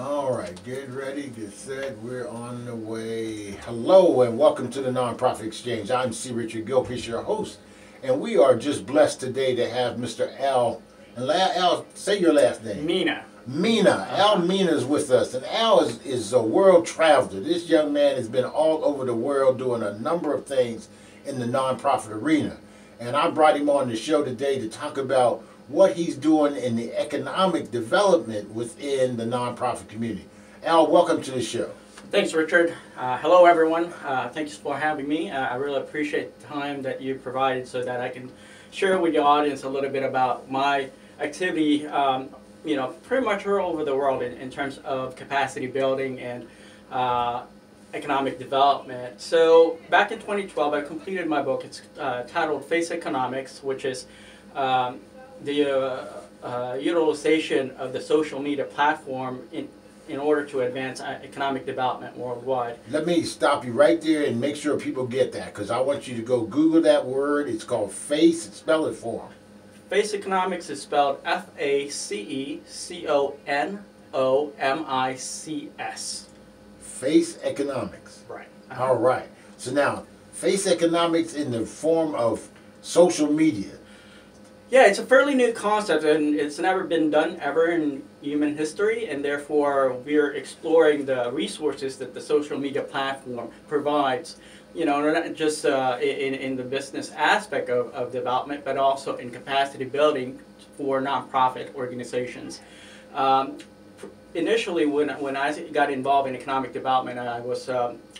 All right, get ready, get set. We're on the way. Hello, and welcome to the Nonprofit Exchange. I'm C. Richard Gilchrist, your host, and we are just blessed today to have Mr. Al. And Al, say your last name. Mina. Mina. Al Mina is with us, and Al is a world traveler. This young man has been all over the world doing a number of things in the nonprofit arena. And I brought him on the show today to talk about what he's doing in the economic development within the nonprofit community. Al, welcome to the show. Thanks, Richard. Hello, everyone. Thanks for having me. I really appreciate the time that you provided so that I can share with your audience a little bit about my activity, pretty much all over the world in terms of capacity building and economic development. So back in 2012, I completed my book. It's titled Faceconomics, which is the utilization of the social media platform in order to advance economic development worldwide. Let me stop you right there and make sure people get that, because I want you to go Google that word. It's called FACE. Spell it for them. Faceconomics is spelled F-A-C-E-C-O-N-O-M-I-C-S. FACE economics. Right. All right. So now, FACE economics in the form of social media. Yeah, it's a fairly new concept, and it's never been done ever in human history, and therefore we're exploring the resources that the social media platform provides, not just in the business aspect of development, but also in capacity building for nonprofit organizations. Initially, when I got involved in economic development, I was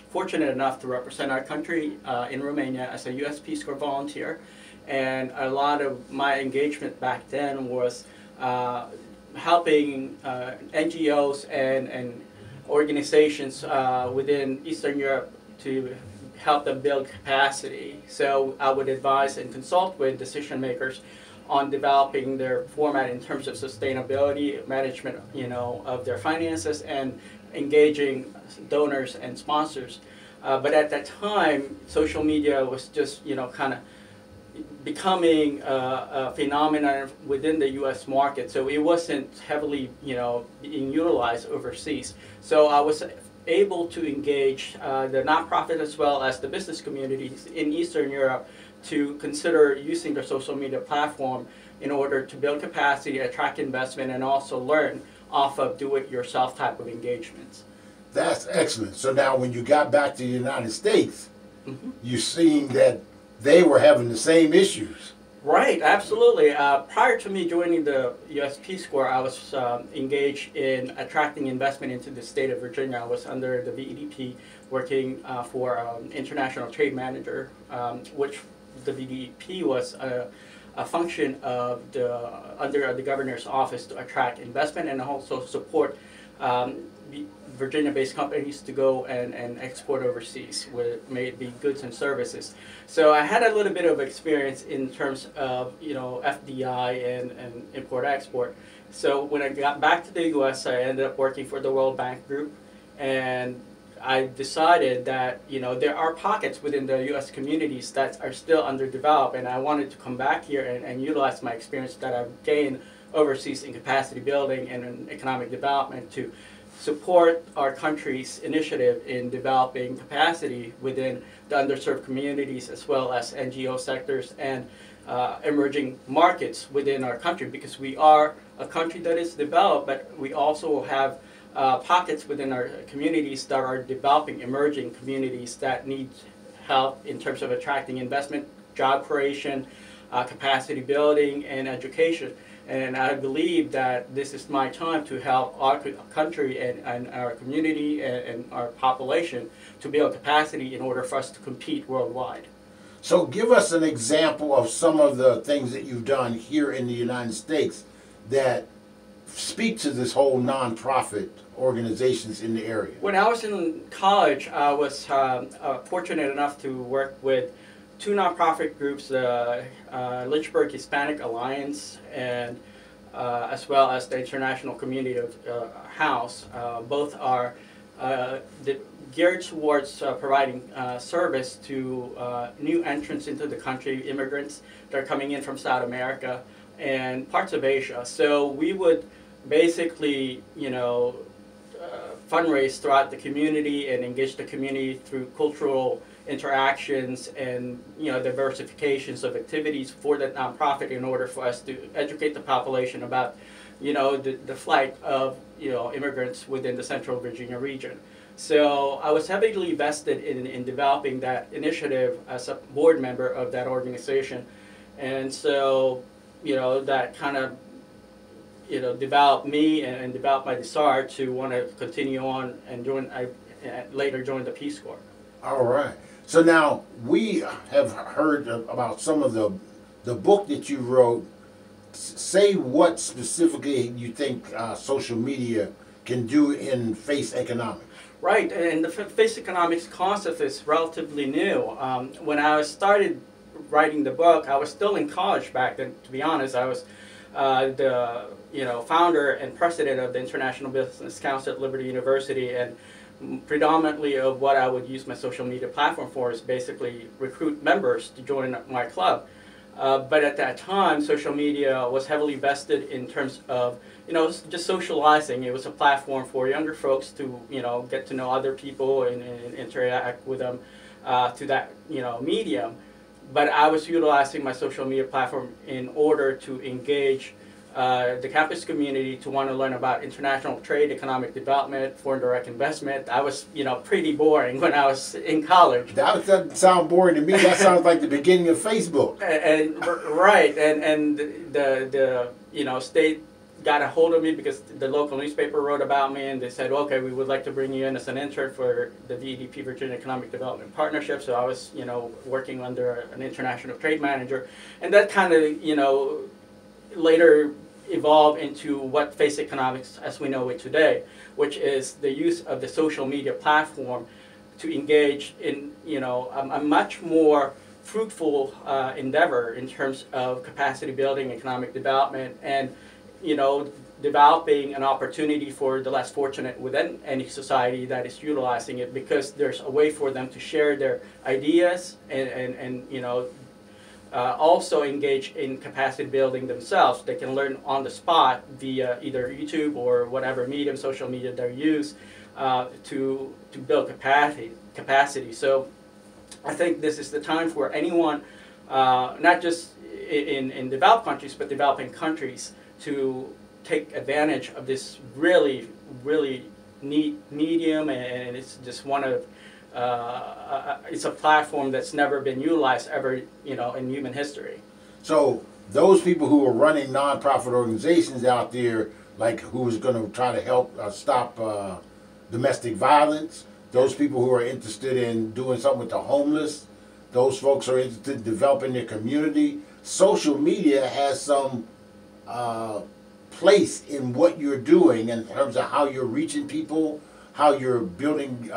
fortunate enough to represent our country in Romania as a U.S. Peace Corps volunteer. And a lot of my engagement back then was helping NGOs and organizations within Eastern Europe to help them build capacity. So I would advise and consult with decision makers on developing their format in terms of sustainability, management, of their finances, and engaging donors and sponsors. But at that time, social media was just, kind of becoming a phenomenon within the U.S. market, so it wasn't heavily, being utilized overseas. So I was able to engage the nonprofit as well as the business communities in Eastern Europe to consider using the social media platform in order to build capacity, attract investment, and also learn off of do-it-yourself type of engagements. That's excellent. So now when you got back to the United States, you're seeing that they were having the same issues. Right, absolutely. Prior to me joining the U.S. Peace Corps, I was engaged in attracting investment into the state of Virginia. I was under the VEDP working for International Trade Manager, which the VEDP was a function of under the governor's office to attract investment and also support Virginia-based companies to go and export overseas, where it may be goods and services. So I had a little bit of experience in terms of FDI and import-export. So when I got back to the U.S., I ended up working for the World Bank Group, and I decided that there are pockets within the U.S. communities that are still underdeveloped, and I wanted to come back here and utilize my experience that I've gained overseas in capacity building and in economic development to support our country's initiative in developing capacity within the underserved communities as well as NGO sectors and emerging markets within our country, because we are a country that is developed, but we also have pockets within our communities that are developing, emerging communities that need help in terms of attracting investment, job creation, capacity building, and education. And I believe that this is my time to help our country and our community and our population to build capacity in order for us to compete worldwide. So give us an example of some of the things that you've done here in the United States that speak to this whole nonprofit organizations in the area. When I was in college, I was fortunate enough to work with two nonprofit groups, the Lynchburg Hispanic Alliance and as well as the International Community of House. Both are geared towards providing service to new entrants into the country, immigrants that are coming in from South America and parts of Asia. So we would basically, fundraise throughout the community and engage the community through cultural interactions and diversifications of activities for that nonprofit in order for us to educate the population about the flight of immigrants within the Central Virginia region. So I was heavily vested in developing that initiative as a board member of that organization, and so that kind of developed me and developed my desire to want to continue on and later joined the Peace Corps. All right. So now we have heard about some of the book that you wrote. Say what specifically you think social media can do in face economics. Right, and the face economics concept is relatively new. When I started writing the book, I was still in college back then. To be honest, I was the founder and president of the International Business Council at Liberty University, and predominantly of what I would use my social media platform for is basically recruit members to join my club. But at that time, social media was heavily vested in terms of just socializing. It was a platform for younger folks to get to know other people and interact with them to that medium. But I was utilizing my social media platform in order to engage the campus community to want to learn about international trade, economic development, foreign direct investment. I was, pretty boring when I was in college. That doesn't sound boring to me. That sounds like the beginning of Facebook. Right, and the state got a hold of me because the local newspaper wrote about me, and they said, okay, we would like to bring you in as an intern for the VEDP Virginia Economic Development Partnership. So I was, working under an international trade manager, and that kind of, later evolved into what face economics as we know it today, which is the use of the social media platform to engage in a much more fruitful endeavor in terms of capacity building, economic development, and developing an opportunity for the less fortunate within any society that is utilizing it, because there's a way for them to share their ideas and also engage in capacity building themselves. They can learn on the spot via either YouTube or whatever medium, social media they use to build capacity. So I think this is the time for anyone, not just in developed countries, but developing countries, to take advantage of this really, really neat medium, and it's just one of it's a platform that's never been utilized ever, in human history. So those people who are running nonprofit organizations out there, like who's going to try to help stop domestic violence, those people who are interested in doing something with the homeless, those folks are interested in developing their community. Social media has some place in what you're doing in terms of how you're reaching people, how you're building,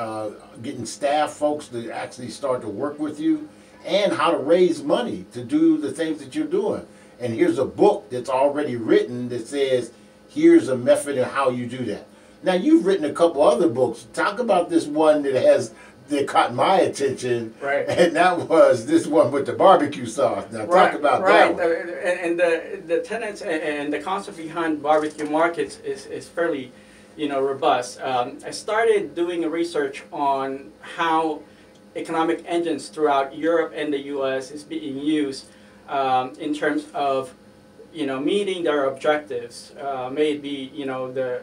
getting staff folks to actually start to work with you, and how to raise money to do the things that you're doing. And here's a book that's already written that says, here's a method of how you do that. Now, you've written a couple other books. Talk about this one that caught my attention, right? And that was this one with the barbecue sauce. Now, talk about that one. And the tenets and the concept behind barbecue markets is fairly robust. I started doing a research on how economic engines throughout Europe and the U.S. is being used in terms of meeting their objectives. May it be the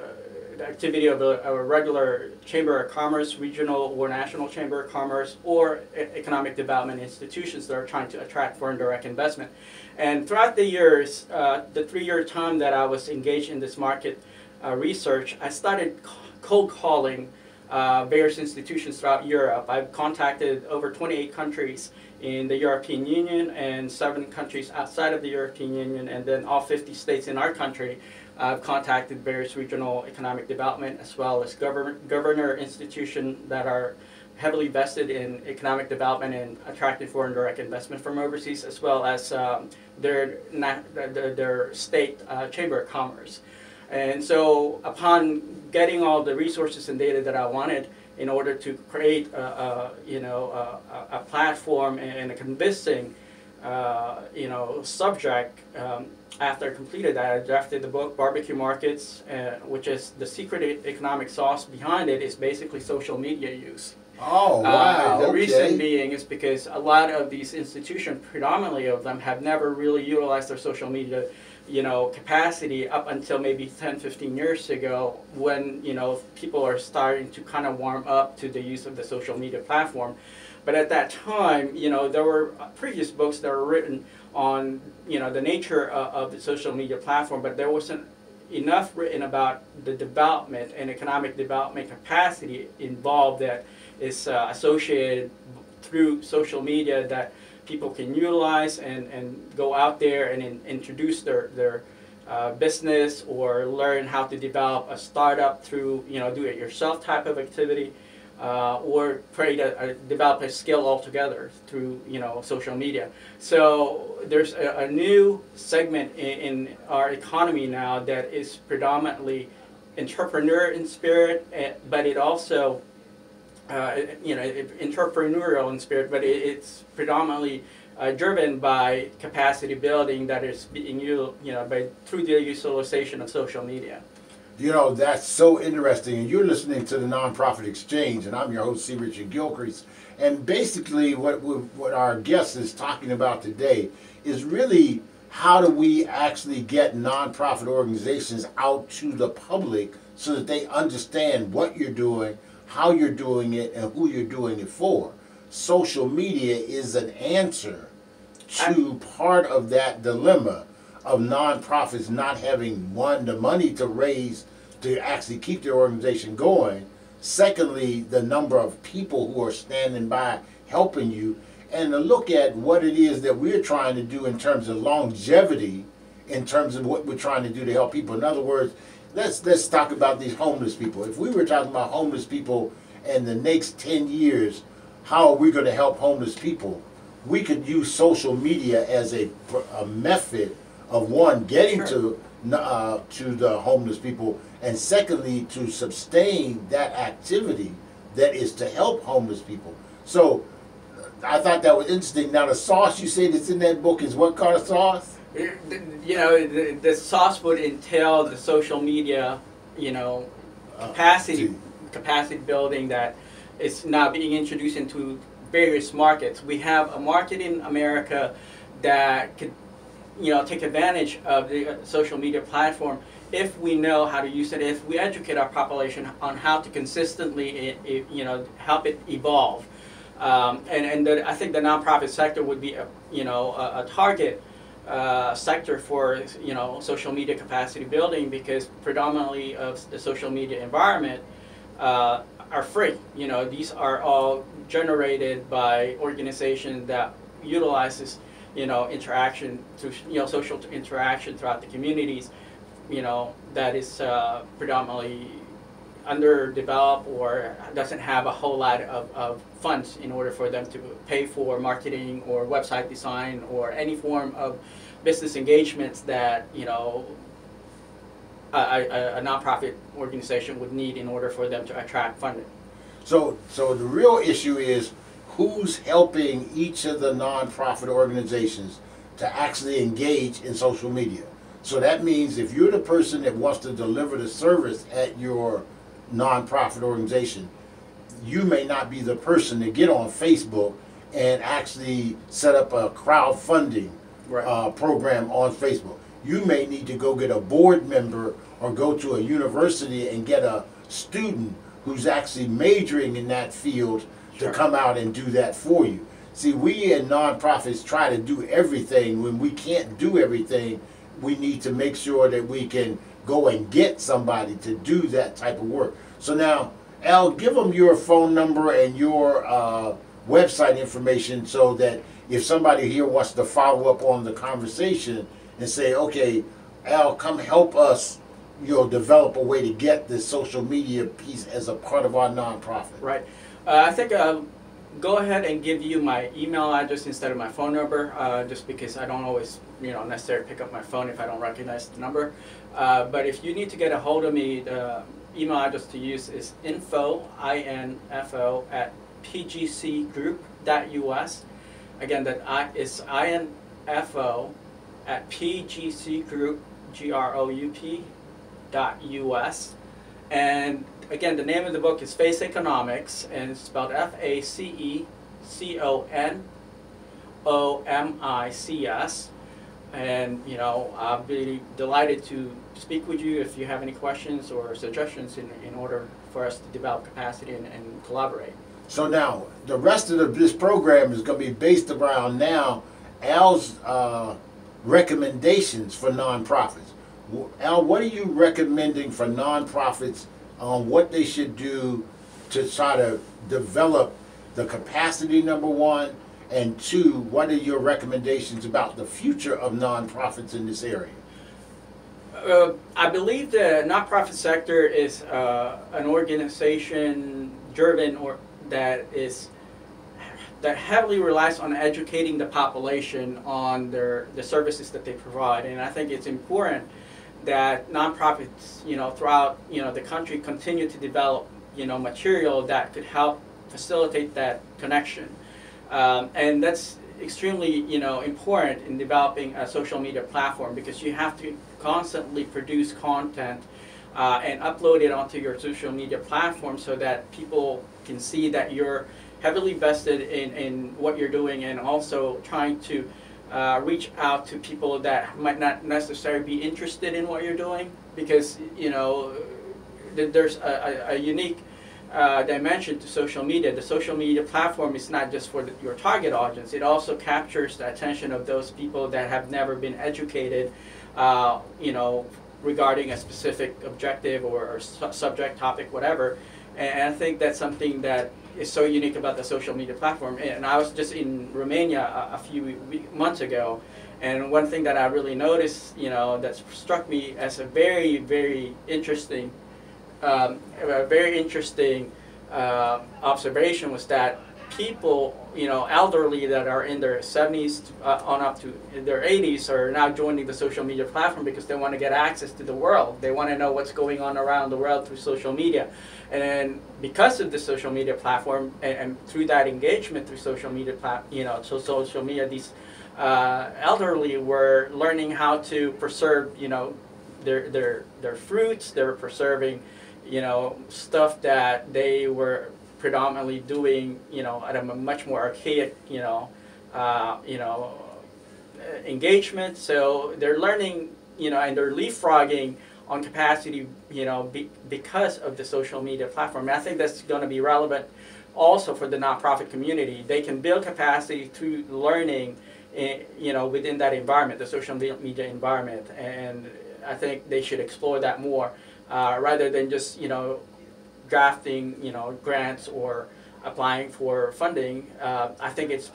activity of a regular chamber of commerce, regional or national chamber of commerce, or economic development institutions that are trying to attract foreign direct investment. And throughout the years, the 3-year time that I was engaged in this market research, I started cold calling various institutions throughout Europe. I've contacted over 28 countries in the European Union and 7 countries outside of the European Union, and then all 50 states in our country. I've contacted various regional economic development as well as governor institutions that are heavily vested in economic development and attracting foreign direct investment from overseas, as well as their state chamber of commerce. And so upon getting all the resources and data that I wanted in order to create a platform and a convincing subject. After I completed that, I drafted the book Barbecue Markets, which is the secret economic sauce behind it is basically social media use. Oh, wow. The okay. reason being is because a lot of these institutions, predominantly of them, have never really utilized their social media, capacity up until maybe 10, 15 years ago, when, people are starting to kind of warm up to the use of the social media platform. But at that time, there were previous books that were written on, the nature of the social media platform, but there wasn't enough written about the development and economic development capacity involved that is associated through social media that people can utilize and go out there and introduce their business or learn how to develop a startup through do-it-yourself type of activity, or develop a skill altogether through social media. So there's a new segment in our economy now that is predominantly entrepreneur in spirit, but it also entrepreneurial in spirit, but it's predominantly driven by capacity building that is being through the utilization of social media. That's so interesting. And you're listening to the Nonprofit Exchange, and I'm your host, C. Richard Gilcrease. And basically, what our guest is talking about today is really how do we actually get nonprofit organizations out to the public so that they understand what you're doing, how you're doing it, and who you're doing it for. Social media is an answer to part of that dilemma of nonprofits not having, one, the money to raise to actually keep their organization going. Secondly, the number of people who are standing by helping you, and to look at what it is that we're trying to do in terms of longevity, in terms of what we're trying to do to help people. In other words, let's talk about these homeless people. If we were talking about homeless people in the next 10 years, how are we going to help homeless people? We could use social media as a method of, one, getting to the homeless people, and secondly, to sustain that activity that is to help homeless people. So I thought that was interesting. Now, the sauce you say that's in that book is what kind of sauce? The sauce would entail the social media, capacity building that is now being introduced into various markets. We have a market in America that could, take advantage of the social media platform if we know how to use it, if we educate our population on how to consistently, help it evolve. I think the nonprofit sector would be a target sector for social media capacity building, because predominantly of the social media environment are free. These are all generated by organizations that utilizes interaction through social interaction throughout the communities, that is predominantly underdeveloped or doesn't have a whole lot of funds in order for them to pay for marketing or website design or any form of business engagements that a nonprofit organization would need in order for them to attract funding. So the real issue is who's helping each of the nonprofit organizations to actually engage in social media. So that means if you're the person that wants to deliver the service at your nonprofit organization, you may not be the person to get on Facebook and actually set up a crowdfunding program on Facebook. You may need to go get a board member or go to a university and get a student who's actually majoring in that field to come out and do that for you. See, we in nonprofits try to do everything. When we can't do everything, we need to make sure that we can go and get somebody to do that type of work. So now, Al, give them your phone number and your website information so that if somebody here wants to follow up on the conversation and say, okay, Al, come help us, develop a way to get this social media piece as a part of our nonprofit. Right. I think go ahead and give you my email address instead of my phone number, just because I don't always, necessarily pick up my phone if I don't recognize the number. But if you need to get a hold of me, the email address to use is info@pgcgroup.us. Again, is info at pgcgroup.us. And again, the name of the book is Face Economics, and it's spelled FACECONOMICS. And I'll be delighted to speak with you if you have any questions or suggestions in order for us to develop capacity and collaborate. So now, the rest of this program is going to be based around now Al's recommendations for nonprofits. Al, what are you recommending for nonprofits on what they should do to try to develop the capacity, number one, and two, what are your recommendations about the future of nonprofits in this area? I believe the nonprofit sector is an organization driven that heavily relies on educating the population on the services that they provide, and I think it's important that nonprofits throughout the country continue to develop material that could help facilitate that connection. And that's extremely important in developing a social media platform, because you have to constantly produce content and upload it onto your social media platform so that people can see that you're heavily vested in what you're doing, and also trying to reach out to people that might not necessarily be interested in what you're doing, because there's a unique dimension to social media. The social media platform is not just for your target audience. It also captures the attention of those people that have never been educated, regarding a specific objective or subject, topic, whatever. And I think that's something that is so unique about the social media platform. And I was just in Romania a few months ago, and one thing that I really noticed, that struck me as a very, very interesting observation was that people, elderly that are in their 70s on up to their 80s are now joining the social media platform because they want to get access to the world. They want to know what's going on around the world through social media. And because of the social media platform and through that engagement through social media, social media, these elderly were learning how to preserve, their fruits. They were preserving stuff that they were predominantly doing, at a much more archaic, engagement. So they're learning, and they're leapfrogging on capacity, because of the social media platform. And I think that's going to be relevant also for the nonprofit community. They can build capacity through learning, within that environment, the social media environment. And I think they should explore that more. Rather than just drafting grants or applying for funding. I think it's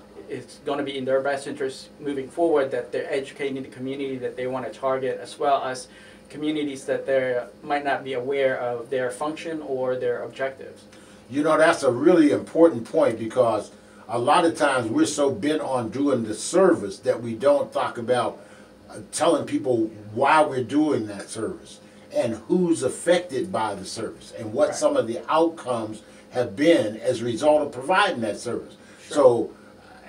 going to be in their best interest moving forward that they're educating the community that they want to target, as well as communities that they might not be aware of their function or their objectives. That's a really important point, because a lot of times we're so bent on doing the service that we don't talk about telling people why we're doing that service, and who's affected by the service, and what some of the outcomes have been as a result of providing that service. Sure. So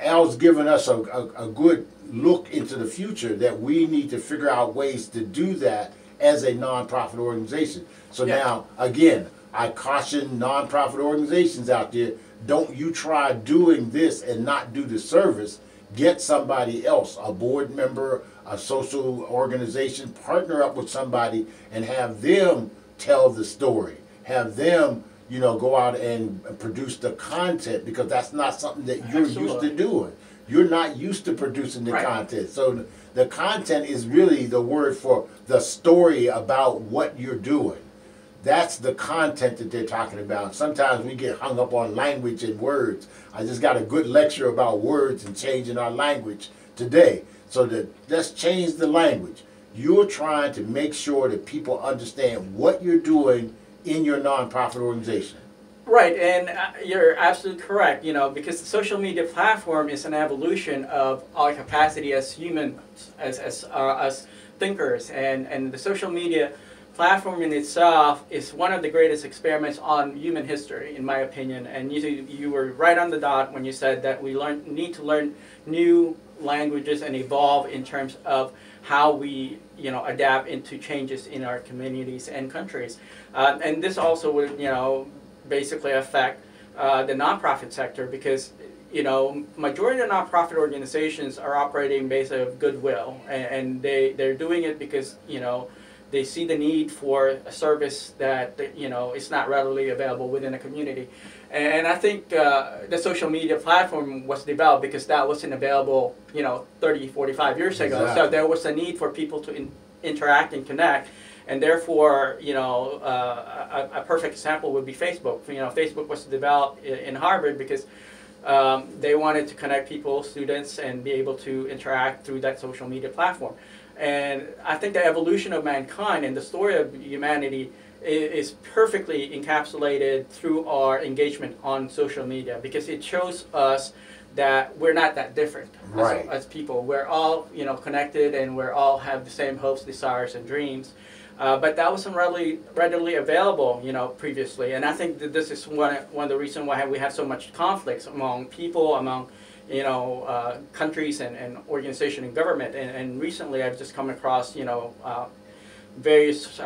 Al's given us a good look into the future, that we need to figure out ways to do that as a nonprofit organization. So now, again, I caution nonprofit organizations out there, don't you try doing this and not do the service. Get somebody else, a board member, a social organization, partner up with somebody and have them tell the story. Have them, go out and produce the content, because that's not something that you're used to doing. You're not used to producing the content. So the content is really the word for the story about what you're doing. That's the content that they're talking about. Sometimes we get hung up on language and words. I just got a good lecture about words and changing our language today. So let's change the language. You're trying to make sure that people understand what you're doing in your nonprofit organization. Right, and you're absolutely correct, because the social media platform is an evolution of our capacity as humans, as thinkers, and the social media platform in itself is one of the greatest experiments on human history, in my opinion. And you were right on the dot when you said that we need to learn new languages and evolve in terms of how we adapt into changes in our communities and countries. And this also would basically affect the nonprofit sector, because majority of nonprofit organizations are operating based on goodwill, and they're doing it because they see the need for a service that is not readily available within a community. And I think the social media platform was developed because that wasn't available 30, 45 years ago. Exactly. So there was a need for people to interact and connect. And therefore, a perfect example would be Facebook. Facebook was developed in Harvard because they wanted to connect people, students, and be able to interact through that social media platform. And I think the evolution of mankind and the story of humanity is perfectly encapsulated through our engagement on social media, because it shows us that we're not that different as people. We're all connected, and we're all have the same hopes, desires, and dreams. But that wasn't readily available, previously. And I think that this is one of the reasons why we have so much conflicts among people, among countries and organization and government. And recently I've just come across various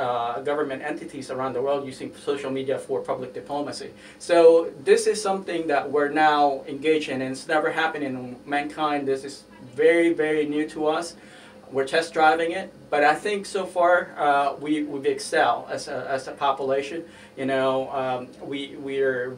government entities around the world using social media for public diplomacy. So this is something that we're now engaged in, and it's never happened in mankind. This is very, very new to us. We're test driving it, but I think so far we've excelled as a population. We're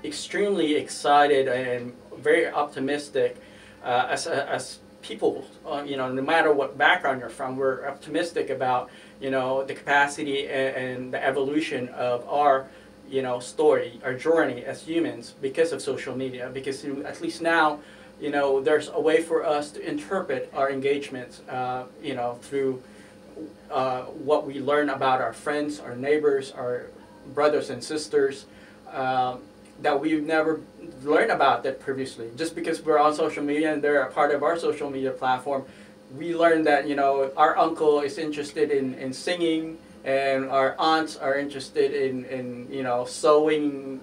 extremely excited and very optimistic as people. No matter what background you're from, we're optimistic about the capacity and the evolution of our story, our journey as humans, because of social media. Because at least now, there's a way for us to interpret our engagements, through what we learn about our friends, our neighbors, our brothers and sisters, that we've never learned about that previously. Just because we're on social media and they're a part of our social media platform, we learned that our uncle is interested in singing, and our aunts are interested in sewing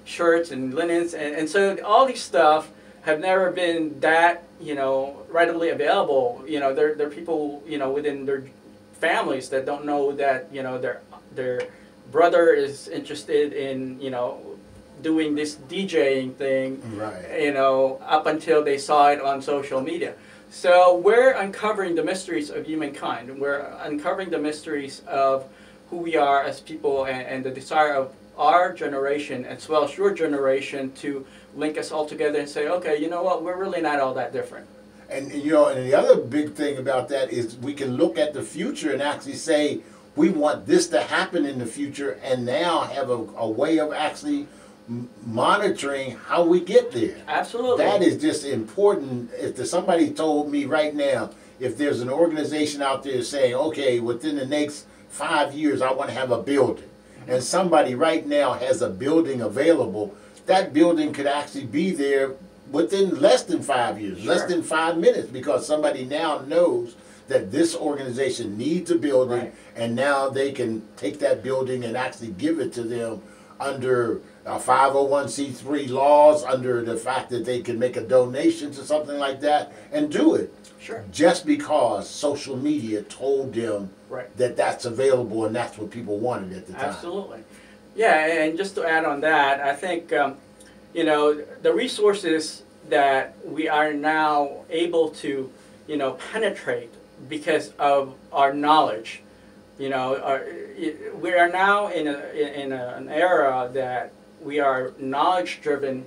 shirts and linens, and so all these stuff have never been that readily available. There are people within their families that don't know that their brother is interested in doing this DJing thing, up until they saw it on social media. So we're uncovering the mysteries of humankind. We're uncovering the mysteries of who we are as people, and the desire of our generation as well as your generation to link us all together and say, okay, you know what, we're really not all that different. And and the other big thing about that is we can look at the future and actually say we want this to happen in the future, and now have a way of actually monitoring how we get there. Absolutely. That is just important. If somebody told me right now, if there's an organization out there saying, okay, within the next 5 years I want to have a building, and somebody right now has a building available, that building could actually be there within less than 5 years, less than 5 minutes, because somebody now knows that this organization needs a building, and now they can take that building and actually give it to them under 501c3 laws, under the fact that they can make a donation to something like that and do it. Just because social media told them that that's available and that's what people wanted at the time. Absolutely. Yeah, and just to add on that, I think the resources that we are now able to penetrate because of our knowledge, we are now in an era that we are knowledge driven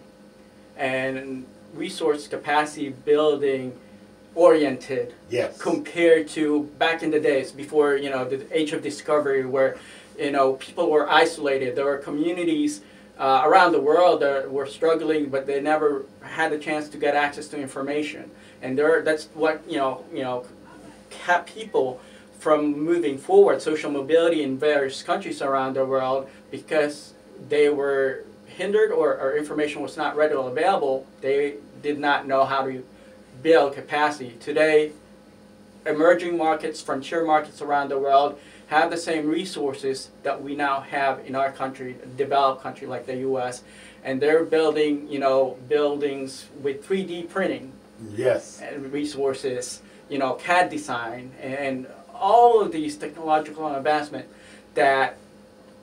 and resource capacity building oriented, compared to back in the days before the age of discovery, where people were isolated. There were communities around the world that were struggling, but they never had a chance to get access to information, and that's what kept people from moving forward, social mobility in various countries around the world, because they were hindered, or information was not readily available. They did not know how to build capacity. Today, emerging markets, frontier markets around the world have the same resources that we now have in our country, a developed country like the U.S., and they're building, you know, buildings with 3D printing. Yes. And resources, you know, CAD design, and all of these technological advancement that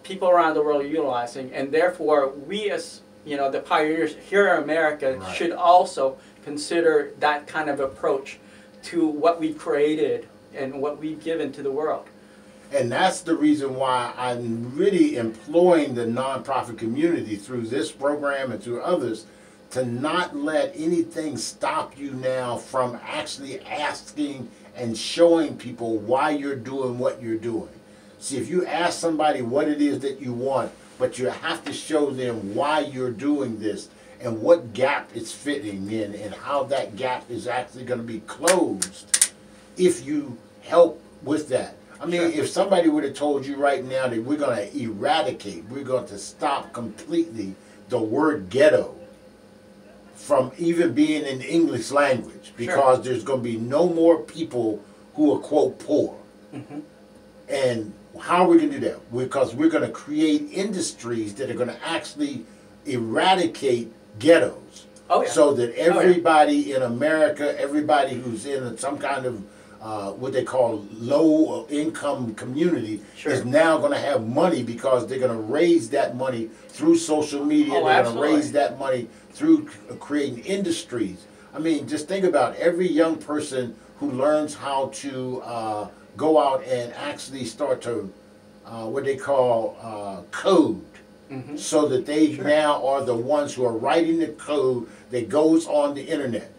people around the world are utilizing, and therefore we as, you know, the pioneers here in America Right. should also consider that kind of approach to what we created and what we've given to the world. And that's the reason why I'm really employing the nonprofit community through this program and through others to not let anything stop you now from actually asking and showing people why you're doing what you're doing. See, if you ask somebody what it is that you want, but you have to show them why you're doing this and what gap it's fitting in and how that gap is actually going to be closed if you help with that. I mean, Sure. if somebody would have told you right now that we're going to eradicate, we're going to stop completely the word ghetto from even being in the English language, because there's going to be no more people who are, quote, poor. Mm-hmm. And how are we going to do that? Because we're going to create industries that are going to actually eradicate ghettos. Oh, yeah. So that everybody in America, everybody who's in some kind of what they call low income community Sure. is now going to have money, because they're going to raise that money through social media. Oh, they're going to absolutely. raise that money through creating industries. I mean, just think about every young person who learns how to go out and actually start to what they call code. Mm-hmm. So that they Sure. now are the ones who are writing the code that goes on the internet.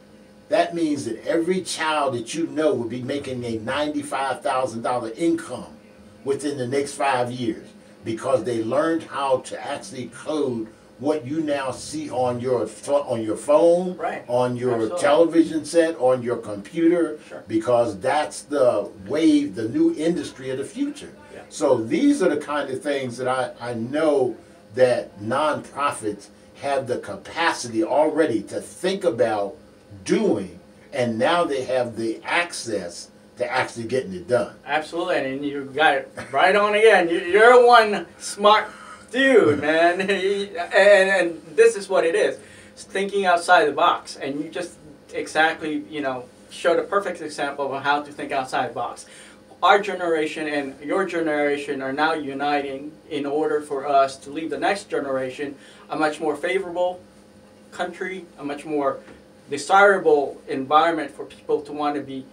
That means that every child that you know will be making a $95,000 income within the next 5 years, because they learned how to actually code what you now see on your phone, Right. on your Absolutely. television set, on your computer, Sure. because that's the wave, the new industry of the future. Yeah. So these are the kind of things that I know that nonprofits have the capacity already to think about doing, and now they have the access to actually getting it done. Absolutely, and you got it right on again. You're one smart dude, man. and this is what it is. It's thinking outside the box, and you just exactly, you know, showed a perfect example of how to think outside the box. Our generation and your generation are now uniting in order for us to leave the next generation a much more favorable country, a much more desirable environment for people to want to be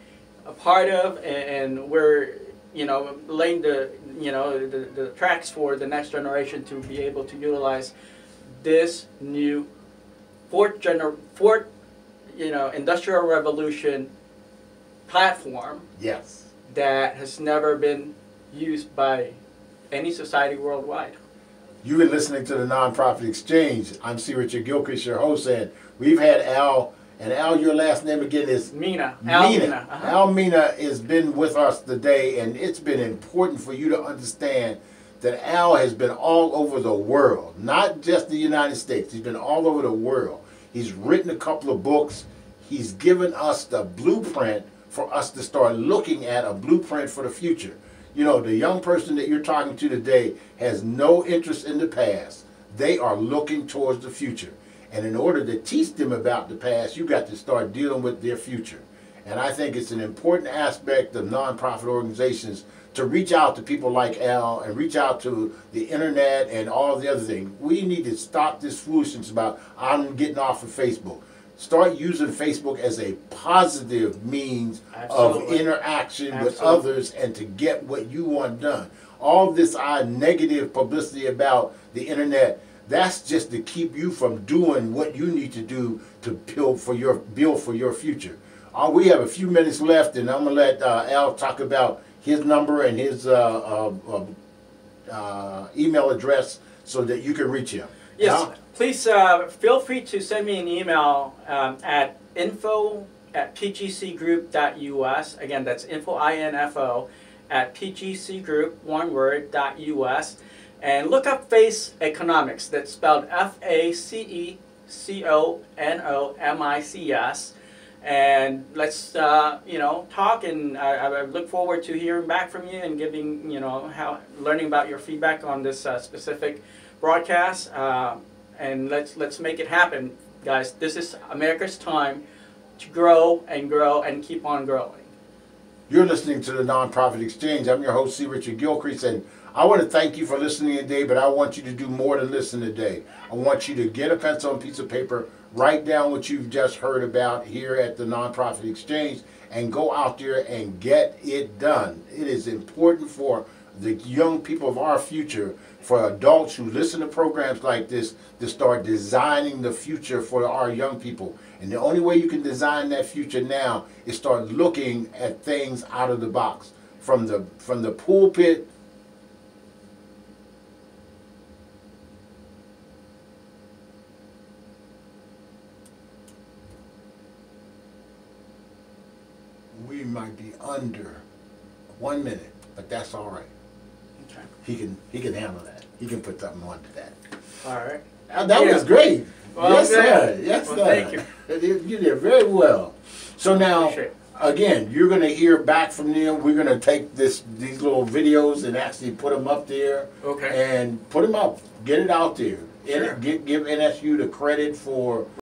a part of, and we're, you know, laying the, you know, the tracks for the next generation to be able to utilize this new fourth you know, industrial revolution platform Yes. that has never been used by any society worldwide. You've been listening to the Nonprofit Exchange. I'm C. Richard Gilchrist, your host, and we've had Al. And Al, your last name again is? Mina. Mina. Uh-huh. Al Mina has been with us today, and it's been important for you to understand that Al has been all over the world, not just the United States. He's been all over the world. He's written a couple of books. He's given us the blueprint for us to start looking at, a blueprint for the future. You know, the young person that you're talking to today has no interest in the past. They are looking towards the future. And in order to teach them about the past, you got to start dealing with their future. And I think it's an important aspect of nonprofit organizations to reach out to people like Al and reach out to the internet and all the other things. We need to stop this foolishness about, I'm getting off of Facebook. Start using Facebook as a positive means Absolutely. of interaction with Absolutely. others and to get what you want done. All this negative publicity about the internet, that's just to keep you from doing what you need to do to build for your future. We have a few minutes left, and I'm going to let Al talk about his number and his email address so that you can reach him. Yes, Al? please feel free to send me an email at info@pgcgroup.us. Again, that's info, at pgcgroup, one word, .us. And look up faceconomics. That's spelled FACECONOMICS. and let's you know, talk. And I look forward to hearing back from you and giving, you know, learning about your feedback on this specific broadcast. And let's make it happen, guys. This is America's time to grow and keep on growing. You're listening to the Nonprofit Exchange. I'm your host, C. Richard Gilcrease, and I want to thank you for listening today, but I want you to do more than listen today. I want you to get a pencil and piece of paper, write down what you've just heard about here at the Nonprofit Exchange, and go out there and get it done. It is important for the young people of our future, for adults who listen to programs like this, to start designing the future for our young people. And the only way you can design that future now is start looking at things out of the box. From the pulpit we might be under 1 minute, but that's all right. Okay. He can handle that. He can put something onto that. All right. That was great. Well, yes, good. sir. Yes, Well, sir. thank you. You did very well. So now, Appreciate it. again, you're going to hear back from them. We're going to take these little videos and actually put them up there. Okay. And put them up. Get it out there. Sure. Give NSU the credit for